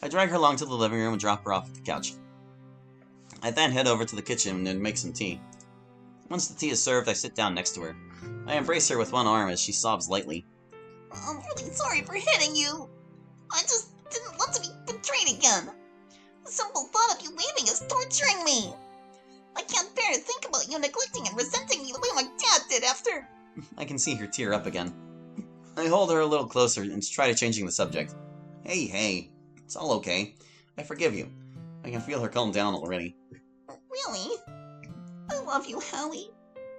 I drag her along to the living room and drop her off at the couch. I then head over to the kitchen and make some tea. Once the tea is served, I sit down next to her. I embrace her with one arm as she sobs lightly. I'm really sorry for hitting you. I just didn't want to be betrayed again. The simple thought of you leaving is torturing me. I can't bear to think about you neglecting and resenting me the way my dad did after. I can see her tear up again. I hold her a little closer and try to changing the subject. Hey, it's all okay. I forgive you. I can feel her calm down already. Really? I love you, Hallie.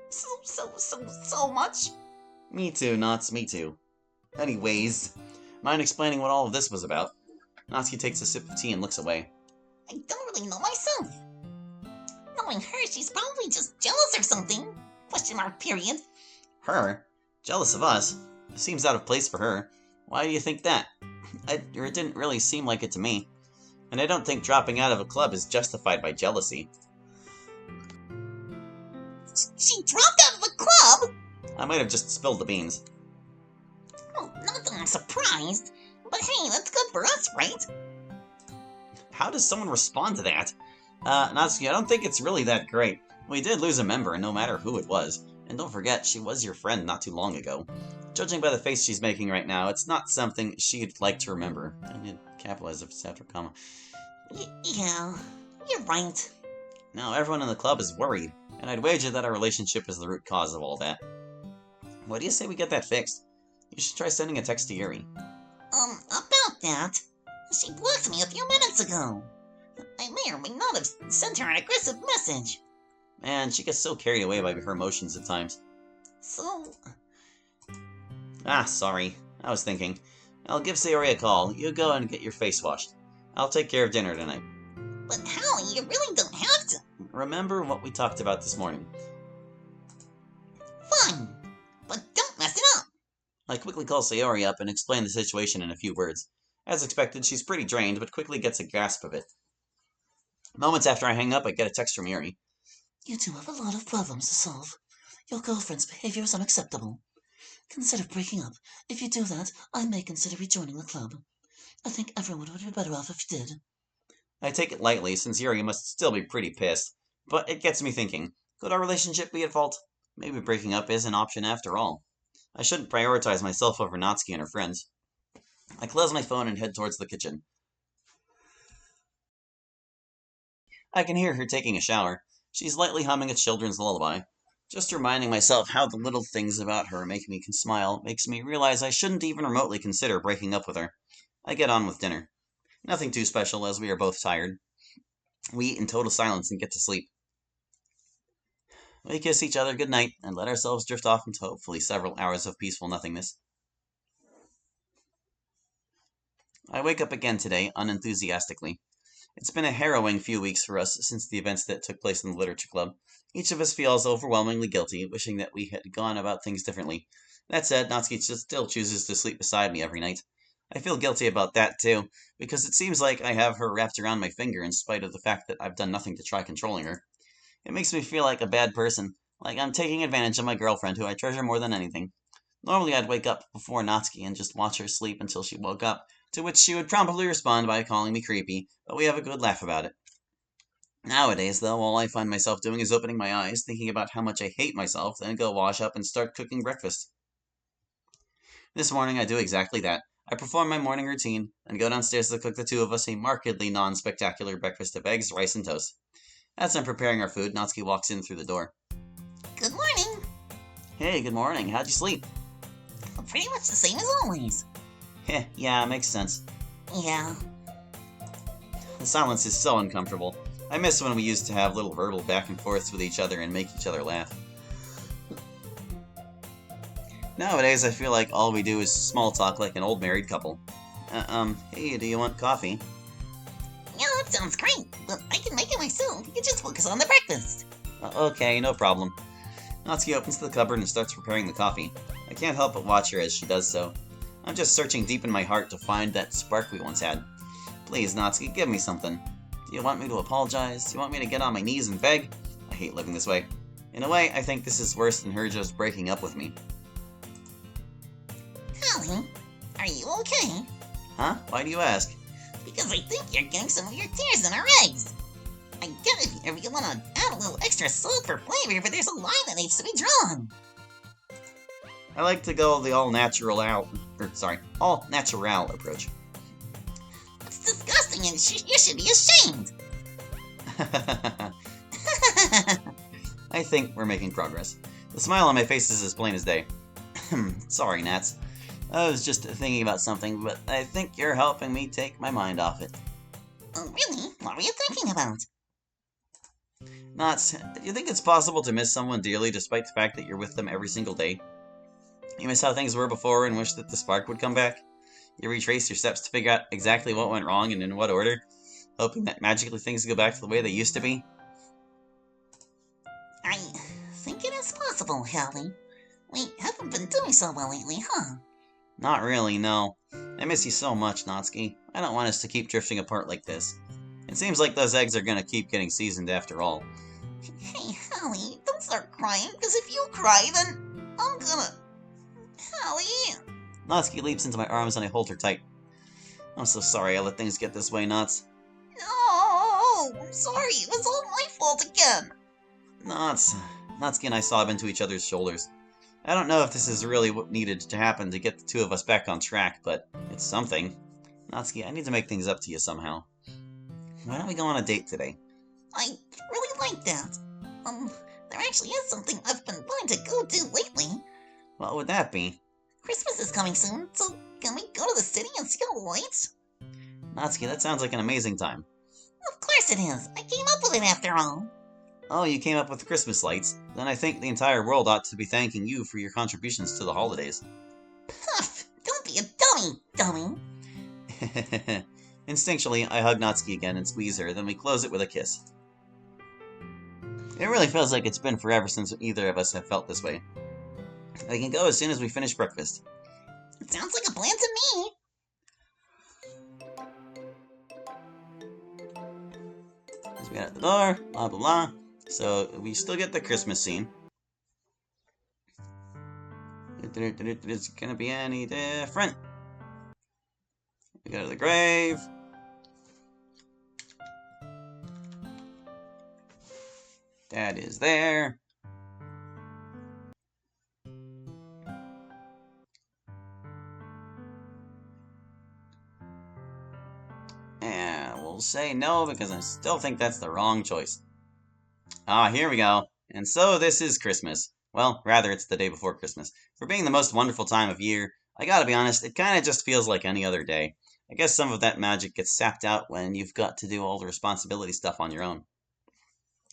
So much. Me too, Knots, me too. Anyways, mind explaining what all of this was about? Natsuki takes a sip of tea and looks away. I don't really know myself. Knowing her, she's probably just jealous or something. Question mark, period. Her? Jealous of us? It seems out of place for her. Why do you think that? It didn't really seem like it to me. And I don't think dropping out of a club is justified by jealousy. She dropped out of the club? I might have just spilled the beans. Well, not that I'm surprised. But hey, that's good for us, right? How does someone respond to that? Natsuki, I don't think it's really that great. We did lose a member, and no matter who it was. And don't forget, she was your friend not too long ago. Judging by the face she's making right now, it's not something she'd like to remember. I did capitalize if it's after a comma. Yeah, you're right. Now everyone in the club is worried, and I'd wager that our relationship is the root cause of all that. What do you say we get that fixed? You should try sending a text to Yuri. About that, she blocked me a few minutes ago. I may or may not have sent her an aggressive message. Man, she gets so carried away by her emotions at times. So... Sorry. I was thinking. I'll give Sayori a call. You go and get your face washed. I'll take care of dinner tonight. But Hallie, you really don't have to. Remember what we talked about this morning. Fine, but don't mess it up. I quickly call Sayori up and explain the situation in a few words. As expected, she's pretty drained, but quickly gets a grasp of it. Moments after I hang up, I get a text from Yuri. You two have a lot of problems to solve. Your girlfriend's behavior is unacceptable. Consider breaking up. If you do that, I may consider rejoining the club. I think everyone would be better off if you did. I take it lightly, since Yuri must still be pretty pissed. But it gets me thinking, could our relationship be at fault? Maybe breaking up is an option after all. I shouldn't prioritize myself over Natsuki and her friends. I close my phone and head towards the kitchen. I can hear her taking a shower. She's lightly humming a children's lullaby. Just reminding myself how the little things about her make me smile makes me realize I shouldn't even remotely consider breaking up with her. I get on with dinner. Nothing too special, as we are both tired. We eat in total silence and get to sleep. We kiss each other goodnight and let ourselves drift off into hopefully several hours of peaceful nothingness. I wake up again today, unenthusiastically. It's been a harrowing few weeks for us since the events that took place in the literature club. Each of us feels overwhelmingly guilty, wishing that we had gone about things differently. That said, Natsuki still chooses to sleep beside me every night. I feel guilty about that too, because it seems like I have her wrapped around my finger in spite of the fact that I've done nothing to try controlling her. It makes me feel like a bad person, like I'm taking advantage of my girlfriend who I treasure more than anything. Normally I'd wake up before Natsuki and just watch her sleep until she woke up, to which she would promptly respond by calling me creepy, but we have a good laugh about it. Nowadays, though, all I find myself doing is opening my eyes, thinking about how much I hate myself, then go wash up and start cooking breakfast. This morning I do exactly that. I perform my morning routine, and go downstairs to cook the two of us a markedly non-spectacular breakfast of eggs, rice, and toast. As I'm preparing our food, Natsuki walks in through the door. Good morning. Hey, good morning. How'd you sleep? Pretty much the same as always. Heh, yeah, makes sense. Yeah. The silence is so uncomfortable. I miss when we used to have little verbal back and forths with each other and make each other laugh. Nowadays, I feel like all we do is small talk like an old married couple. Hey, do you want coffee? Yeah, that sounds great, but I can make it myself. You can just focus on the breakfast. Okay, no problem. Natsuki opens the cupboard and starts preparing the coffee. I can't help but watch her as she does so. I'm just searching deep in my heart to find that spark we once had. Please, Natsuki, give me something. Do you want me to apologize? Do you want me to get on my knees and beg? I hate living this way. In a way, I think this is worse than her just breaking up with me. Hallie, are you okay? Huh? Why do you ask? Because I think you're getting some of your tears in our eggs. I get it if you want to add a little extra salt for flavor, but there's a line that needs to be drawn. I like to go the all natural approach. It's disgusting and you should be ashamed. I think we're making progress. The smile on my face is as plain as day. Sorry, Nats. I was just thinking about something, but I think you're helping me take my mind off it. Oh, really? What were you thinking about? Nats, do you think it's possible to miss someone dearly despite the fact that you're with them every single day? You miss how things were before and wish that the spark would come back? You retrace your steps to figure out exactly what went wrong and in what order, hoping that magically things go back to the way they used to be? I think it is possible, Hallie. We haven't been doing so well lately, huh? Not really, no. I miss you so much, Natsuki. I don't want us to keep drifting apart like this. It seems like those eggs are gonna keep getting seasoned after all. Hey, Hallie, don't start crying, because if you cry, then I'm gonna... Hallie! Natsuki leaps into my arms and I hold her tight. I'm so sorry I let things get this way, Nats. No! I'm sorry, it was all my fault again. Natsuki and I sob into each other's shoulders. I don't know if this is really what needed to happen to get the two of us back on track, but it's something. Natsuki, I need to make things up to you somehow. Why don't we go on a date today? I really like that. There actually is something I've been wanting to go do lately. What would that be? Christmas is coming soon, so can we go to the city and see all the lights? Natsuki, that sounds like an amazing time. Of course it is. I came up with it after all. Oh, you came up with Christmas lights? Then I think the entire world ought to be thanking you for your contributions to the holidays. Puff! Don't be a dummy! Instinctually, I hug Natsuki again and squeeze her, then we close it with a kiss. It really feels like it's been forever since either of us have felt this way. I can go as soon as we finish breakfast. It sounds like a plan to me. As we get out the door, blah blah blah. So we still get the Christmas scene. It's gonna be any different. We go to the grave. Dad is there. And we'll say no because I still think that's the wrong choice. Ah, here we go. And so this is Christmas. Well, rather, it's the day before Christmas. For being the most wonderful time of year, I gotta be honest, it kinda just feels like any other day. I guess some of that magic gets sapped out when you've got to do all the responsibility stuff on your own.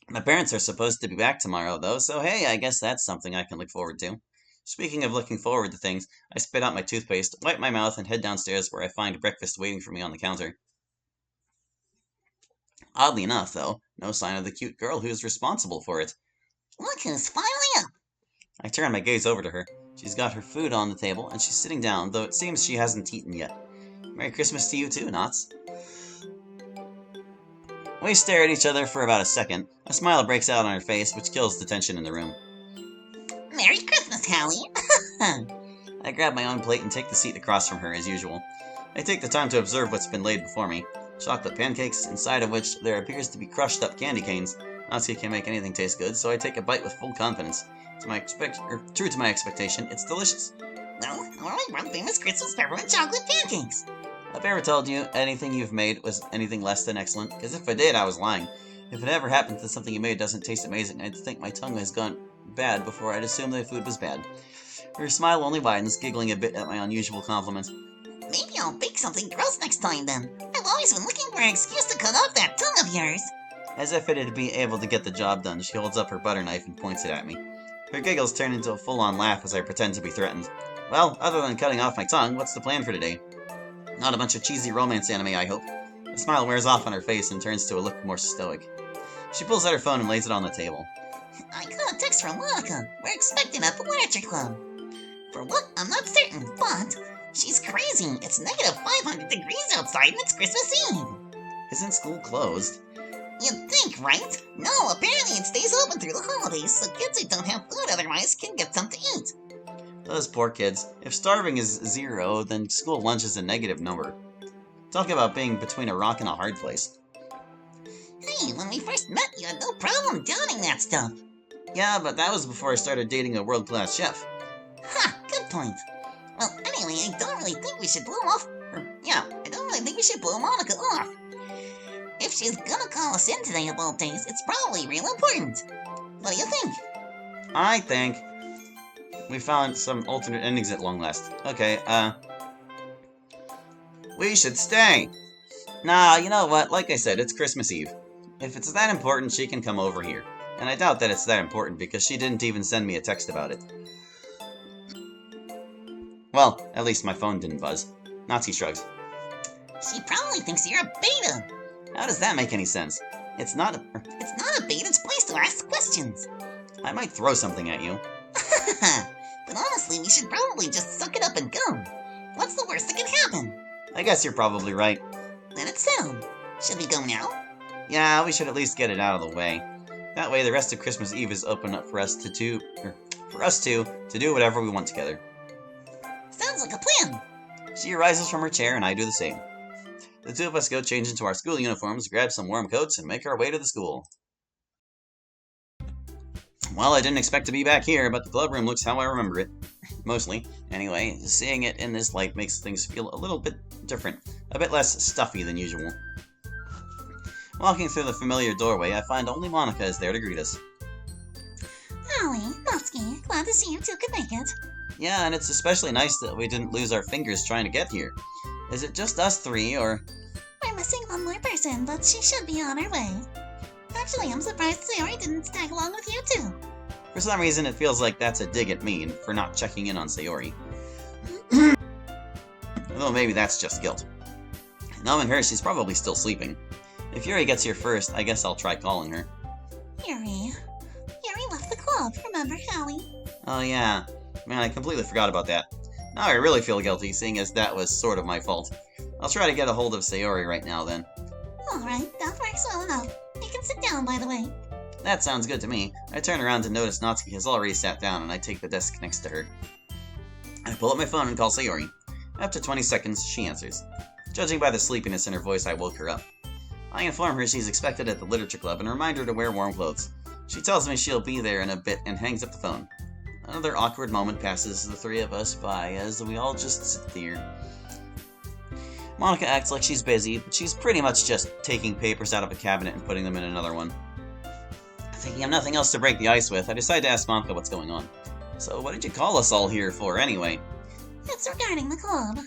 My parents are supposed to be back tomorrow, though, so hey, I guess that's something I can look forward to. Speaking of looking forward to things, I spit out my toothpaste, wipe my mouth, and head downstairs where I find breakfast waiting for me on the counter. Oddly enough, though, no sign of the cute girl who is responsible for it. Look who's finally up. I turn my gaze over to her. She's got her food on the table, and she's sitting down, though it seems she hasn't eaten yet. Merry Christmas to you too, Knots. We stare at each other for about a second. A smile breaks out on her face, which kills the tension in the room. Merry Christmas, Hallie. I grab my own plate and take the seat across from her, as usual. I take the time to observe what's been laid before me. Chocolate pancakes, inside of which there appears to be crushed up candy canes. Natsuki can make anything taste good, so I take a bite with full confidence. True to my expectation, it's delicious. Well, alright, world famous Christmas peppermint chocolate pancakes. Have I ever told you anything you've made was anything less than excellent? Because if I did, I was lying. If it ever happens that something you made doesn't taste amazing, I'd think my tongue has gone bad before I'd assume the food was bad. Her smile only widens, giggling a bit at my unusual compliment. Maybe I'll bake something gross next time then. I've always been looking for an excuse to cut off that tongue of yours. As if it'd be able to get the job done, she holds up her butter knife and points it at me. Her giggles turn into a full-on laugh as I pretend to be threatened. Well, other than cutting off my tongue, what's the plan for today? Not a bunch of cheesy romance anime, I hope. The smile wears off on her face and turns to a look more stoic. She pulls out her phone and lays it on the table. I got a text from Monica. We're expecting at the literature club. For what? I'm not certain, but she's crazy. It's negative 500 degrees outside and it's Christmas Eve. Isn't school closed? You'd think, right? No, apparently it stays open through the holidays, so kids who don't have food otherwise can get some to eat. Those poor kids. If starving is 0, then school lunch is a negative number. Talk about being between a rock and a hard place. Hey, when we first met, you had no problem downing that stuff. Yeah, but that was before I started dating a world-class chef. Ha, good point. Well, anyway, I don't really think we should blow off. I don't really think we should blow Monica off. If she's gonna call us in today about things, it's probably real important. What do you think? I think we found some alternate endings at long last. Okay, we should stay. Nah, you know what? Like I said, it's Christmas Eve. If it's that important, she can come over here. And I doubt that it's that important because she didn't even send me a text about it. Well, at least my phone didn't buzz. Natsuki shrugs. She probably thinks you're a beta. How does that make any sense? It's not a beta's place to ask questions. I might throw something at you. But honestly, we should probably just suck it up and go. What's the worst that can happen? I guess you're probably right. Then it's settled. Should we go now? Yeah, we should at least get it out of the way. That way the rest of Christmas Eve is open up for us to do whatever we want together. Sounds like a plan. She rises from her chair and I do the same. The two of us go change into our school uniforms, grab some warm coats, and make our way to the school. Well, I didn't expect to be back here, but the club room looks how I remember it. Mostly. Anyway, seeing it in this light makes things feel a little bit different. A bit less stuffy than usual. Walking through the familiar doorway, I find only Monica is there to greet us. Holly, Natsuki, glad to see you two could make it. Yeah, and it's especially nice that we didn't lose our fingers trying to get here. Is it just us three, or...? We're missing one more person, but she should be on her way. Actually, I'm surprised Sayori didn't tag along with you too. For some reason, it feels like that's a dig at me for not checking in on Sayori. Although maybe that's just guilt. Knowing her, she's probably still sleeping. If Yuri gets here first, I guess I'll try calling her. Yuri left the club, remember, Hallie? Oh yeah. Man, I completely forgot about that. Now I really feel guilty, seeing as that was sort of my fault. I'll try to get a hold of Sayori right now, then. Alright, that works well enough. You can sit down, by the way. That sounds good to me. I turn around to notice Natsuki has already sat down, and I take the desk next to her. I pull up my phone and call Sayori. After 20 seconds, she answers. Judging by the sleepiness in her voice, I woke her up. I inform her she's expected at the literature club and remind her to wear warm clothes. She tells me she'll be there in a bit and hangs up the phone. Another awkward moment passes the three of us by as we all just sit there. Monica acts like she's busy, but she's pretty much just taking papers out of a cabinet and putting them in another one. Thinking of nothing else to break the ice with, I decide to ask Monica what's going on. So what did you call us all here for, anyway? It's regarding the club.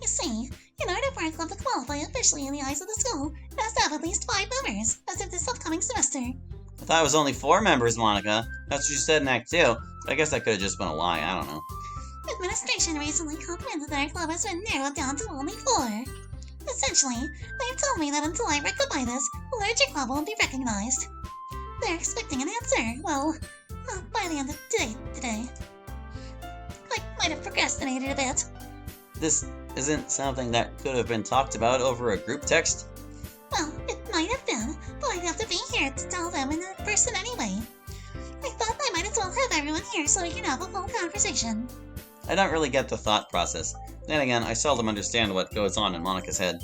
You see, in order for a club to qualify officially in the eyes of the school, it has to have at least 5 members, as of this upcoming semester. I thought it was only 4 members, Monica. That's what you said in Act 2. I guess that could have just been a lie, I don't know. Administration recently complimented that our club has been narrowed down to only 4. Essentially, they've told me that until I rectify this, the literature club won't be recognized. They're expecting an answer, by the end of today. I might have procrastinated a bit. This isn't something that could have been talked about over a group text? Well, it might have been, but I'd have to be here to tell them in person anyway. I thought I might as well have everyone here so we can have a full conversation. I don't really get the thought process. Then again, I seldom understand what goes on in Monica's head.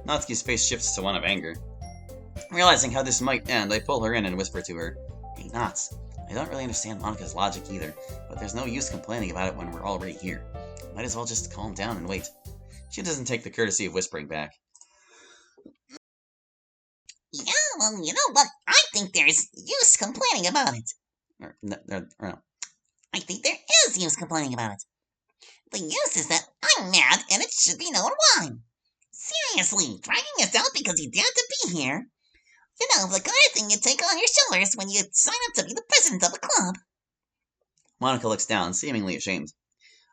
Natsuki's face shifts to one of anger. Realizing how this might end, I pull her in and whisper to her, Hey Nats, I don't really understand Monica's logic either, but there's no use complaining about it when we're already here. Might as well just calm down and wait. She doesn't take the courtesy of whispering back. Yeah, well, you know what? I think there's use complaining about it. I think there is use complaining about it. The use is that I'm mad and it should be known why. Seriously, dragging us out because you dared to be here. You know, the kind of thing you take on your shoulders when you sign up to be the president of a club. Monica looks down, seemingly ashamed.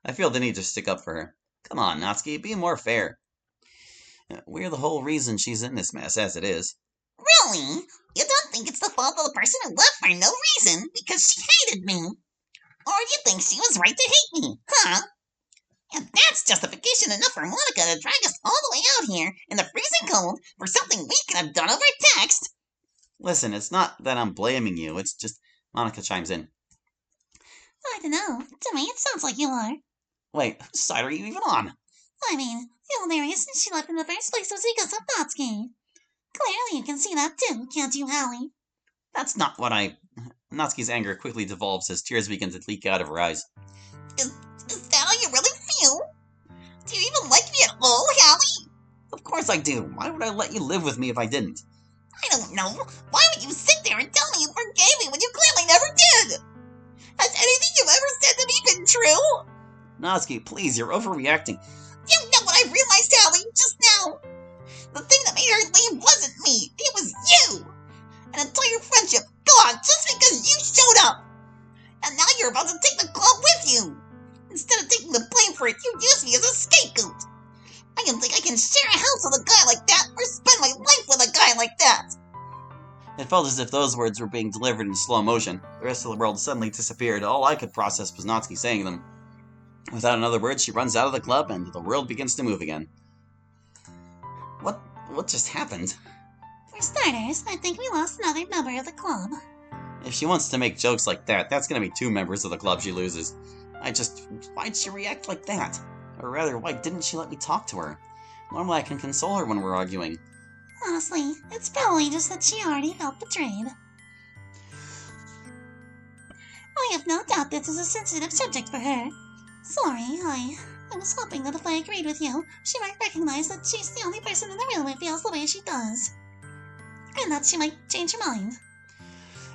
I feel the need to stick up for her. Come on, Natsuki, be more fair. We're the whole reason she's in this mess, as it is. Really? You don't think it's the fault of the person who left for no reason because she hated me? Or you think she was right to hate me, huh? And that's justification enough for Monica to drag us all the way out here in the freezing cold for something we could have done over text. Listen, it's not that I'm blaming you, it's just... Monica chimes in. I don't know. To me, it sounds like you are. Wait, whose side are you even on? I mean, Hilarious, and she left in the first place was because of Natsuki. Clearly you can see that too, can't you, Hallie? That's not what I... Natsuki's anger quickly devolves as tears begin to leak out of her eyes. Is, is that how you really feel? Do you even like me at all, Hallie? Of course I do. Why would I let you live with me if I didn't? I don't know. Why would you sit there and tell me you forgave me when you clearly never did? Has anything you've ever said to me been true? Natsuki, please, you're overreacting. You know what I realized, Hallie, just now? The thing that made her leave wasn't me. It was you. An entire friendship gone just because you showed up. And now you're about to take the club with you. Instead of taking the blame for it, you used me as a scapegoat. I don't think I can share a house with a guy like that or spend my life with a guy like that. It felt as if those words were being delivered in slow motion. The rest of the world suddenly disappeared. All I could process was Natsuki saying them. Without another word, she runs out of the club, and the world begins to move again. What just happened? For starters, I think we lost another member of the club. If she wants to make jokes like that, that's gonna be 2 members of the club she loses. Why'd she react like that? Or rather, why didn't she let me talk to her? Normally I can console her when we're arguing. Honestly, it's probably just that she already felt betrayed. I have no doubt this is a sensitive subject for her. Sorry, I was hoping that if I agreed with you, she might recognize that she's the only person in the room who feels the way she does. And that she might change her mind.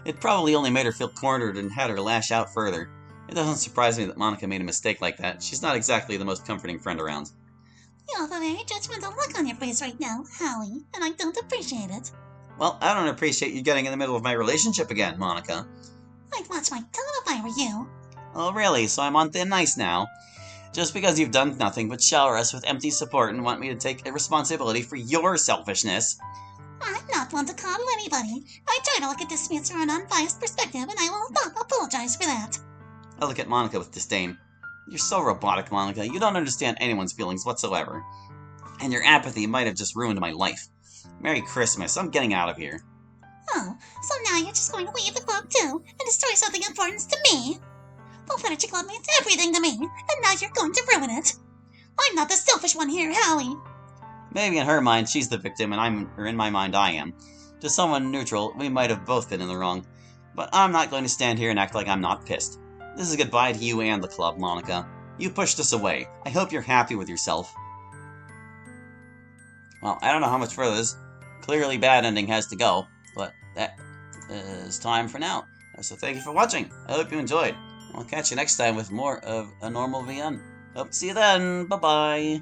It probably only made her feel cornered and had her lash out further. It doesn't surprise me that Monica made a mistake like that. She's not exactly the most comforting friend around. You have a very judgmental look on your face right now, Hallie, and I don't appreciate it. Well, I don't appreciate you getting in the middle of my relationship again, Monica. I'd watch my tongue if I were you. Oh, really? So I'm on thin ice now? Just because you've done nothing but shower us with empty support and want me to take responsibility for your selfishness. I'm not one to coddle anybody. I try to look at disputes from an unbiased perspective, and I will not apologize for that. I look at Monica with disdain. You're so robotic, Monica. You don't understand anyone's feelings whatsoever. And your apathy might have just ruined my life. Merry Christmas. I'm getting out of here. Oh, so now you're just going to leave the club too, and destroy something important to me? The literature club means everything to me, and now you're going to ruin it. I'm not the selfish one here, Hallie. Maybe in her mind she's the victim, and in my mind I am. To someone neutral, we might have both been in the wrong. But I'm not going to stand here and act like I'm not pissed. This is goodbye to you and the club, Monica. You pushed us away. I hope you're happy with yourself. Well, I don't know how much further this clearly bad ending has to go, but that is time for now. So thank you for watching. I hope you enjoyed. I'll catch you next time with more of A Normal VN. Hope to see you then. Bye-bye.